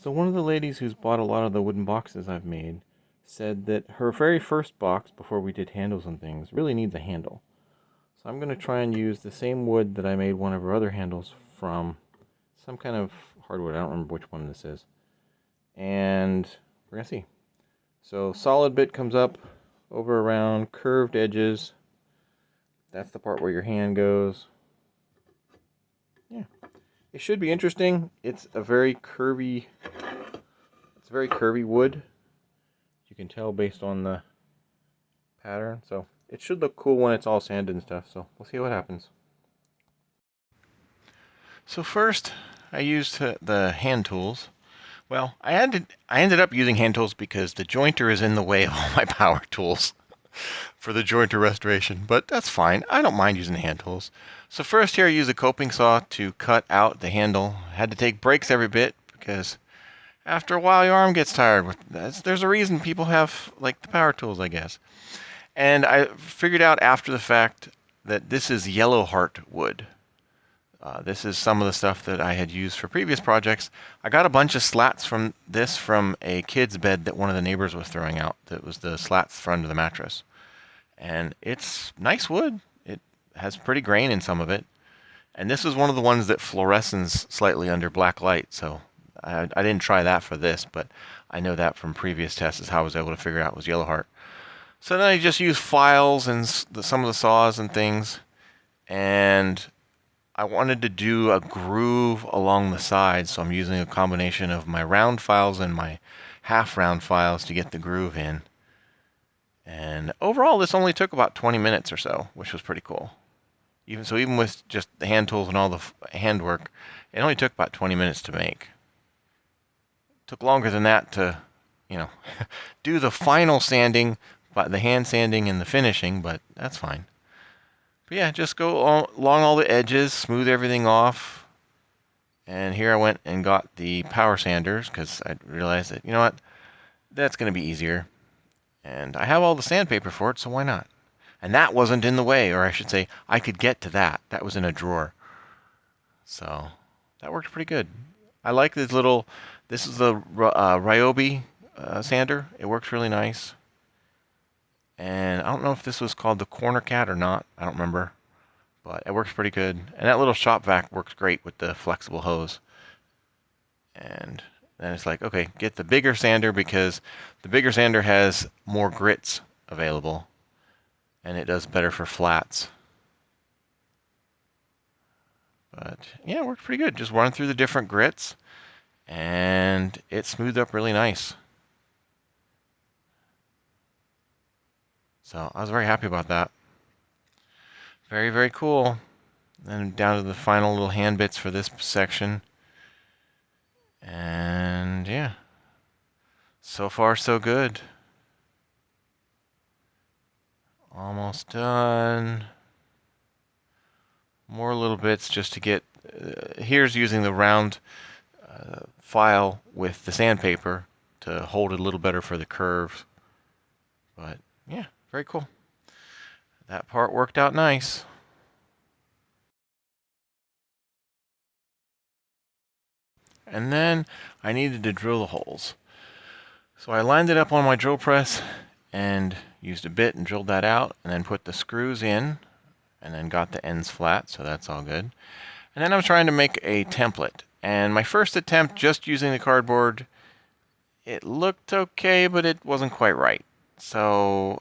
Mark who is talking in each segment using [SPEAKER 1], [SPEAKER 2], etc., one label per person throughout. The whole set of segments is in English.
[SPEAKER 1] So one of the ladies who's bought a lot of the wooden boxes I've made said that her very first box, before we did handles and things, really needs a handle. So I'm going to try and use the same wood that I made one of her other handles from, some kind of hardwood. I don't remember which one this is. And we're going to see. So solid bit comes up, over around, curved edges. That's the part where your hand goes. Yeah. It should be interesting. It's very curvy wood. You can tell based on the pattern. So it should look cool when it's all sanded and stuff. So we'll see what happens. So first, I used the hand tools. Well, I ended up using hand tools because the jointer is in the way of all my power tools for the jointer restoration, but that's fine. I don't mind using the hand tools. So first here I used a coping saw to cut out the handle. I had to take breaks every bit because after a while your arm gets tired. There's a reason people have like the power tools, I guess. And I figured out after the fact that this is Yellowheart wood. This is some of the stuff that I had used for previous projects. I got a bunch of slats from this from a kid's bed that one of the neighbors was throwing out. That was the slats for under the mattress. And it's nice wood. It has pretty grain in some of it. And this is one of the ones that fluoresces slightly under black light. So I didn't try that for this, but I know that from previous tests is how I was able to figure out it was Yellowheart. So then I just used files and some of the saws and things. And I wanted to do a groove along the sides, so I'm using a combination of my round files and my half round files to get the groove in. And overall, this only took about 20 minutes or so, which was pretty cool. Even with just the hand tools and all the handwork, it only took about 20 minutes to make. It took longer than that to, do the final sanding, but the hand sanding and the finishing, but that's fine. But yeah, just go along all the edges, smooth everything off. And here I went and got the power sanders because I realized that, that's going to be easier. And I have all the sandpaper for it, so why not? And that wasn't in the way, or I should say, I could get to that. That was in a drawer. So that worked pretty good. I like this is the Ryobi sander. It works really nice. And I don't know if this was called the Corner Cat or not. I don't remember. But it works pretty good. And that little shop vac works great with the flexible hose. And then it's like, okay, get the bigger sander because the bigger sander has more grits available. And it does better for flats. But yeah, it worked pretty good. Just run through the different grits. And it smoothed up really nice. So I was very happy about that. Very, very cool. Then down to the final little hand bits for this section. And yeah, so far so good. Almost done. More little bits just to get, here's using the round file with the sandpaper to hold it a little better for the curves. But yeah, very cool. That part worked out nice. And then I needed to drill the holes. So I lined it up on my drill press and used a bit and drilled that out and then put the screws in and then got the ends flat, so that's all good. And then I was trying to make a template. And my first attempt just using the cardboard, it looked okay, but it wasn't quite right. So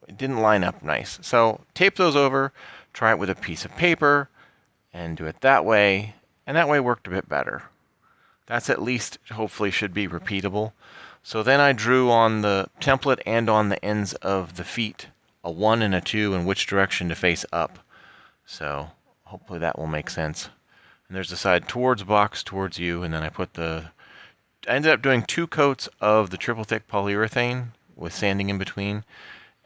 [SPEAKER 1] it didn't line up nice. So tape those over, try it with a piece of paper, and do it that way. And that way worked a bit better. That's at least, hopefully, should be repeatable. So then I drew on the template and on the ends of the feet a 1 and a 2 and which direction to face up. So hopefully that will make sense. And there's the side towards box, towards you, and then I ended up doing 2 coats of the triple thick polyurethane with sanding in between,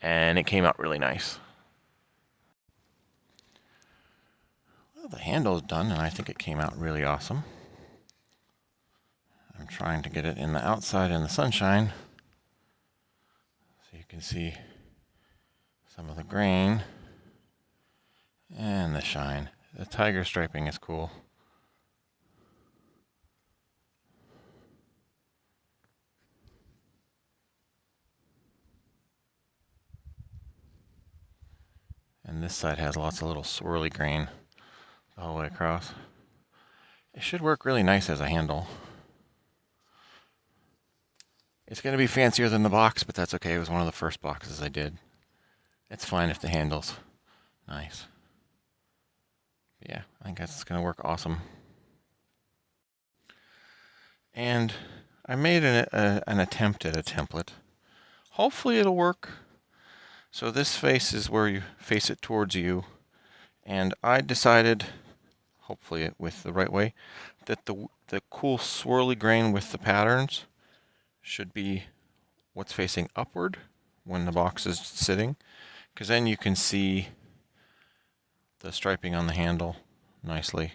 [SPEAKER 1] and it came out really nice. Well, the handle's done, and I think it came out really awesome. I'm trying to get it in the outside in the sunshine so you can see some of the grain and the shine. The tiger striping is cool. And this side has lots of little swirly grain the whole way across. It should work really nice as a handle. It's going to be fancier than the box, but that's okay. It was one of the first boxes I did. It's fine if the handle's nice. But yeah, I think that's going to work awesome. And I made an attempt at a template. Hopefully it'll work. So this face is where you face it towards you. And I decided, hopefully with the right way, that the cool swirly grain with the patterns should be what's facing upward when the box is sitting, because then you can see the striping on the handle nicely.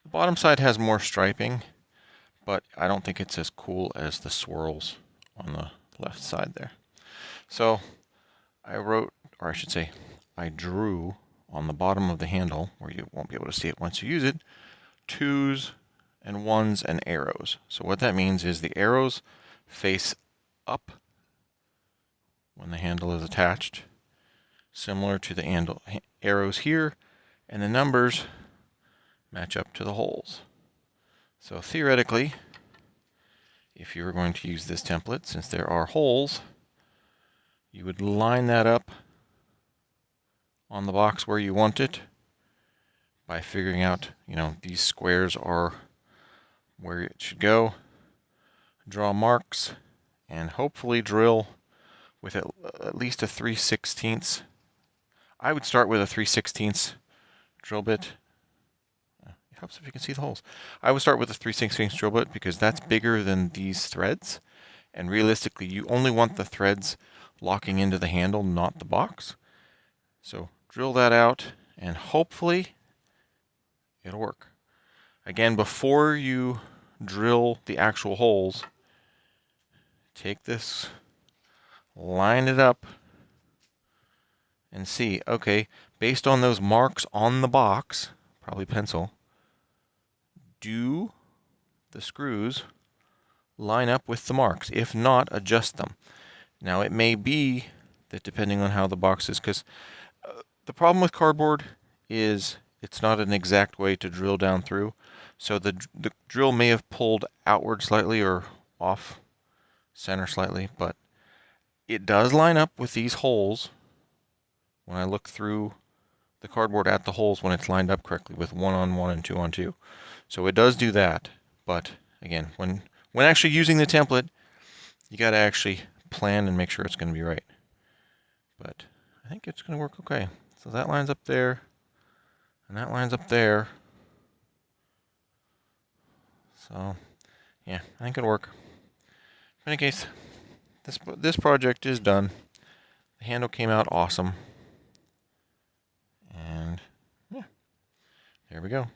[SPEAKER 1] The bottom side has more striping, but I don't think it's as cool as the swirls on the left side there. So I wrote, or I should say, I drew on the bottom of the handle, where you won't be able to see it once you use it, 2s and 1s and arrows. So what that means is the arrows face up when the handle is attached, similar to the arrows here, and the numbers match up to the holes. So theoretically, if you were going to use this template, since there are holes, you would line that up on the box where you want it by figuring out, these squares are where it should go. Draw marks and hopefully drill with at least a 3/16. I would start with a 3/16 drill bit. It helps if you can see the holes. I would start with a 3/16 drill bit because that's bigger than these threads. And realistically, you only want the threads locking into the handle, not the box. So drill that out and hopefully it'll work. Again, before you drill the actual holes, take this, line it up, and see, okay, based on those marks on the box, probably pencil, do the screws line up with the marks? If not, adjust them. Now, it may be that depending on how the box is, because the problem with cardboard is it's not an exact way to drill down through. So the drill may have pulled outward slightly or off center slightly, but it does line up with these holes when I look through the cardboard at the holes when it's lined up correctly with 1 on 1 and 2 on 2. So it does do that, but again, when actually using the template, you got to actually plan and make sure it's going to be right. But I think it's going to work okay. So that lines up there, and that lines up there. So yeah, I think it'll work. In any case, this project is done. The handle came out awesome. And yeah, there we go.